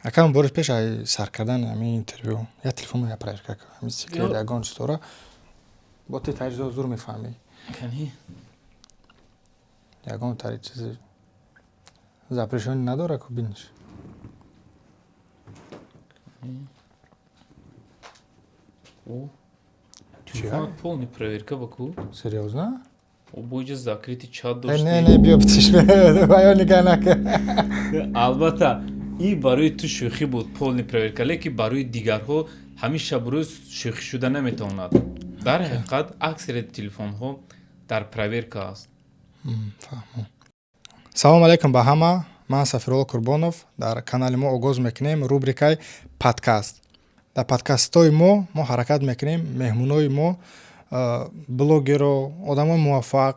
Акам борис пеш ай сар кардан ҳамин интервю я телефон я проверка ҳамин секрет ягон чизора бо ти таҷриза зур мефаҳмӣ. Кани Ягон тари чизи запрещёнӣ надора ку биниш. О, телефон полный проверка баку. Серьёзно? Боҷа закрити чат Не, биё битишме. Баён нигоҳ накун. албатта ин барои ту шӯхӣ буд полный проверка, лекин барои дигарҳо ҳамиша бурӯз шӯхӣ шуда наметавонад. Дар ҳақиқат аксарияти телефонҳо дар проверка аст. Салом алейкум ба ҳама. Ман Сафирулло Курбонов. Дар канали мо оғоз мекунем рубрикаи подкаст. Дар подкастҳои мо ҳаракат мекунем меҳмонои мо блогеро, одамои муваффақ,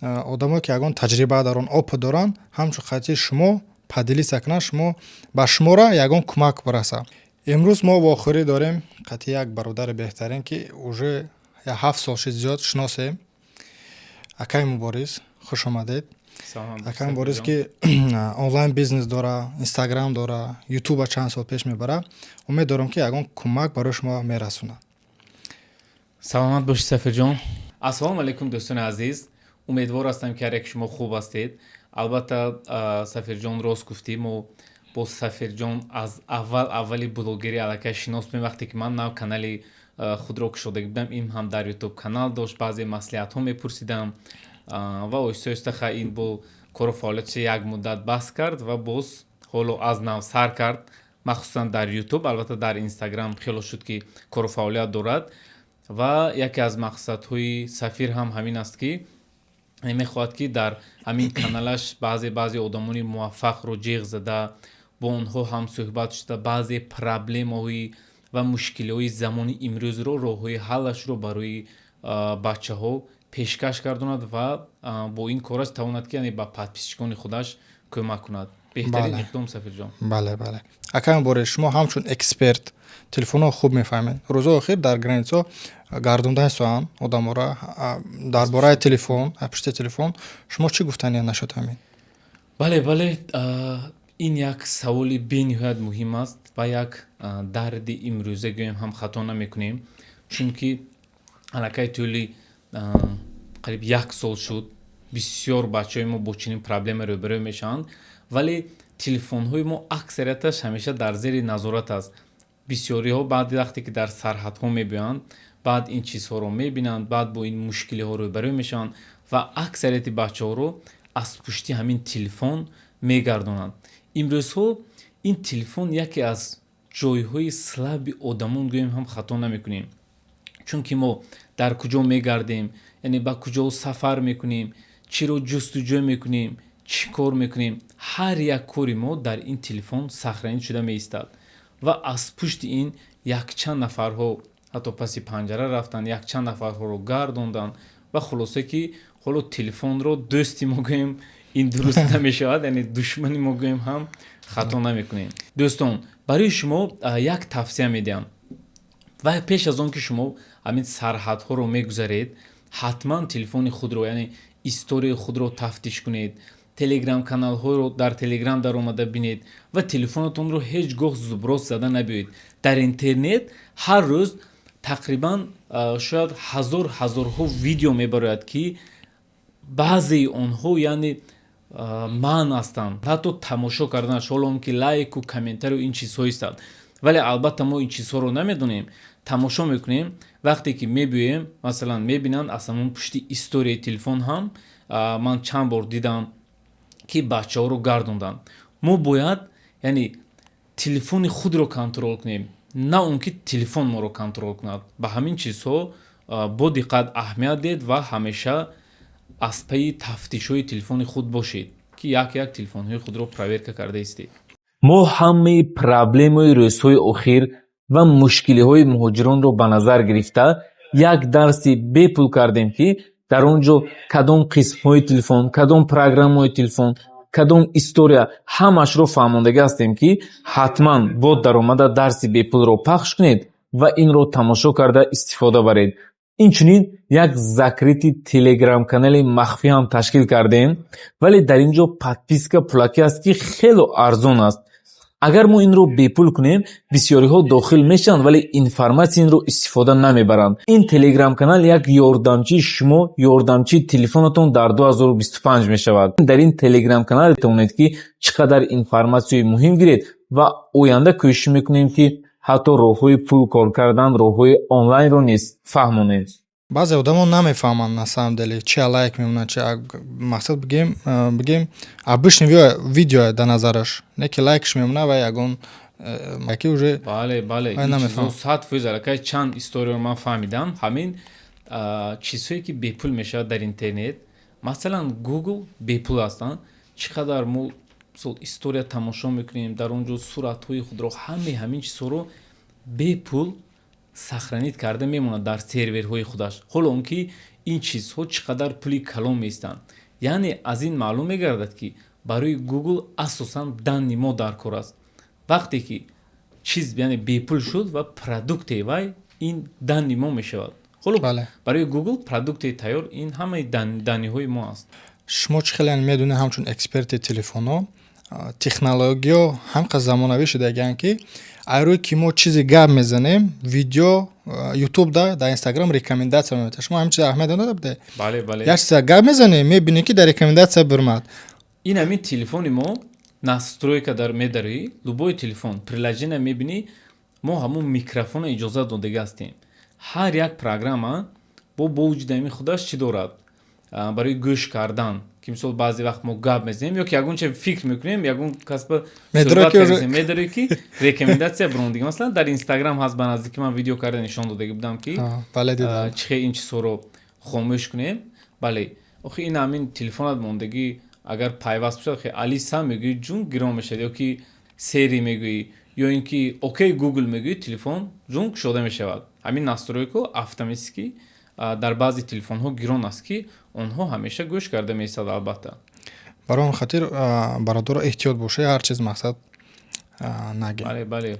одамое ки ягон таҷриба дарон, опыт доранд, ҳамчун қайти шумо падилиса кунанд, шумо ба шумора ягон кӯмак бараса. Имрӯз мо вохӯрӣ дорем қайти як бародари беҳтарин ки уже 7 сол зиёд шиносем. Акаи Муборис, хуш омадед. Акаи Муборис ки онлайн бизнес дора, Instagram дора, YouTube чанд сол пеш мебара. Умед дорам ки ягон кӯмак барои шумо мерасонад. саломат бошед Сафирҷон. Ассалому алайкум дӯстони азиз. Умедвор ҳастам ки ҳар як шумо хуб ҳастед. Албатта Сафирҷон рост гуфтӣ. Мо бо Сафирҷон аз аввали блогерӣ аллакай шиносем. Вақте ки ман нав канали худро кушода будам, ин ҳам дар YouTube канал дошт, баъзе маслиҳатҳо мепурсидам ва оҳиста оҳиста ин бо кору фаъолияташ як муддат бас кард ва боз ҳоло аз нав сар кард, махсусан дар YouTube. Албатта дар Instagram хело шуд ки кору фаъолият дорад ва яке аз мақсадҳои Сафир ҳам ҳамин аст ки мехоҳад ки дар ҳамин каналаш баъзе одамони муваффақро ҷиғ зада бо онҳо ҳам суҳбат шуда баъзе проблемаҳои ва мушкилиҳои замони имрӯзро роҳҳои ҳаллашро барои бачаҳо пешкаш гардонад ва бо ин кораш тавонад ки ба подписчикони худаш кӯмак кунад. Беҳтарин иқдом Сафирҷон. Бале. Акаи Муборис, шумо ҳамчун эксперт телефонҳо хуб мефаҳмед. Рӯзои охир дар границаҳо гардонда соам одамора дар бораи телефон, пишти телефон шумо чӣ гуфтани нашуд ҳамин? Бале, ин як саволи бениҳоят муҳим аст ва як дарди имрӯза гӯем ҳам хато намекунем, чунки аллакай тӯли қариб 1 сол шуд бисёр бачаҳои мо бо чунин проблема рӯбарӯ мешаванд, вале телефонҳои мо аксарияташ ҳамеша дар зери назорат аст. Бисёриҳо баъди вақте ки дар сарҳадҳо мебиёянд, баъд ин чизҳоро мебинанд, баъд бо ин мушкилиҳо рӯбарӯ мешаванд ва аксарияти бачаҳоро аз пушти ҳамин телефон мегардонанд. Имрӯзҳо ин телефон яке аз ҷойҳои слаби одамон гӯем ҳам хато намекунем, чунки мо дар куҷо мегардем, яъне ба куҷо сафар мекунем, чиро ҷустуҷӯ мекунем, чӣ кор мекунем, ҳар як кори мо дар ин телефон сахранӣ шуда меистад ва аз пушти ин якчанд нафарҳо ҳатто паси панҷара рафтанд, якчанд нафарҳоро гардонданд ва хулосе ки ҳоло телефонро дӯсти мо гӯем ин дуруст намешавад, яъне душмани мо гӯем ҳам хато намекунем. Дӯстон, барои шумо як тавсия медиҳам ва пеш аз он ки шумо ҳамин сарҳадҳоро мегузаред, ҳатман телефони худро, яъне историяи худро тафтиш кунед, телеграм каналҳоро дар телеграм даромада бинед ва телефонатонро ҳеҷ гоҳ зуброс зада набиёед. Дар интернет ҳар рӯз тақрибан шояд ҳазорҳо видео мебарояд ки баъзеи онҳо яъне маън ҳастанд, ҳатто тамошо карданаш, ҳоло он ки лайку комментарию ин чизҳо истанд, вале албатта мо ин чизҳоро намедонем, тамошо мекунем. Вақте ки мебиёем масалан мебинанд аз ҳамон пушти историяи телефон ҳам ман чанд бор дидам ки бачаҳоро гардонданд. Мо бояд яъне телефони худро контрол кунем, на он ки телефон моро контрол кунад. Ба ҳамин чизҳо бо диққат аҳамият диҳед ва ҳамеша аз пайи тафтишҳои телефони худ бошед ки як телефонҳои худро проверка карда истед. Мо ҳамаи проблемаи рӯзҳои охир ва мушкилиҳои муҳоҷиронро ба назар гирифта як дарси бепул кардем ки дар он ҷо кадом қисмҳои телефон, кадом программаҳои телефон, кадом история ҳамашро фаҳмондагӣ ҳастем ки ҳатман бо даромада дарси бепулро пахш кунед ва инро тамошо карда истифода баред. Инчунин як закрити телеграм канали махфӣ ҳам ташкил кардем, вале дар ин ҷо подписка пулакӣ аст ки хело арзон аст. агар мо инро бепул кунем бисёриҳо дохил мешаванд вале информатсияро истифода намебаранд. Ин телеграм канал як ёрдамчии шумо, ёрдамчии телефонатон дар 2025 мешавад. Дар ин телеграм канал метавонед ки чӣ қадар информатсияи муҳим гиред ва оянда кӯшиш мекунем ки ҳатто роҳҳои пул кор кардан, роҳҳои онлайнро низ фаҳмонем. баъзе одамон намефаҳманд на самом деле чи лайк мемонад чи мақсад бигем обычный видео да назараш не ки лайкш мемонад ва ягон яки уже бале намефаҳмам 100% алакай чанд историёро ман фаҳмидам. Ҳамин чизҳое ки бепул мешавад дар интернет, масалан Google бепул ҳастанд. Чӣ қадар мо история тамошо мекунем, дар он ҷо суратҳои худро ҳамин чизҳоро бепул сахранид карда мемонад дар серверҳои худаш. ҳоло он ки ин чизҳо чӣ қадар пули калон меистанд. яъне аз ин маълум мегардад ки барои Google асосан данни мо дар кор аст. вақте ки чиз яъне бепул шуд ва продуктии вай ин данни мо мешавад. ҳоло барои Google продуктии тайёр ин ҳамаи данниҳои мо аст. шумо чӣ хеле медонед ҳамчун эксперти телефонҳо технологиё ҳамқа замонавӣ шудагиянд ки айрӯи ки мо чизе гап мезанем видео YouTube да Instagram рекомендация меметад. Шумо ҳамин чиз аҳамият надодабде? Бале. Як чиз гап мезанем мебинем ки дар рекомендация бирмад. Ин ҳамин телефони мо настройка дар медари любой телефон приложение мебини мо ҳамон микрофона иҷозат додага ҳастем. ҳар як программа бо вуҷуди ҳамин худаш чӣ дорад? Барои гӯш кардан ки мисол баъзе вақт мо гап мезанем ё ки ягон чиз фикр мекунем ягон касба медаре ки рекомендация бирон дига. Масалан дар Instagram ҳаст ба наздики ман видео карда нишон додага будам ки чӣ хел ин чизҳоро хомӯш кунем. Бале охи ин ҳамин телефонат мондагӣ агар пайваст бошад хе алиса мегӯӣ ҷун гирон мешавад ё ки сери мегӯӣ ё ин ки окей Google мегӯӣ телефон ҷун кушода мешавад. ҳамин настройка автоматики дар баъзе телефонҳо гирон аст ки онҳо ҳамеша гӯш карда меистад. албатта барои он хатир бародор эҳтиёт бошед ҳар чиз мақсад нагӣ. бале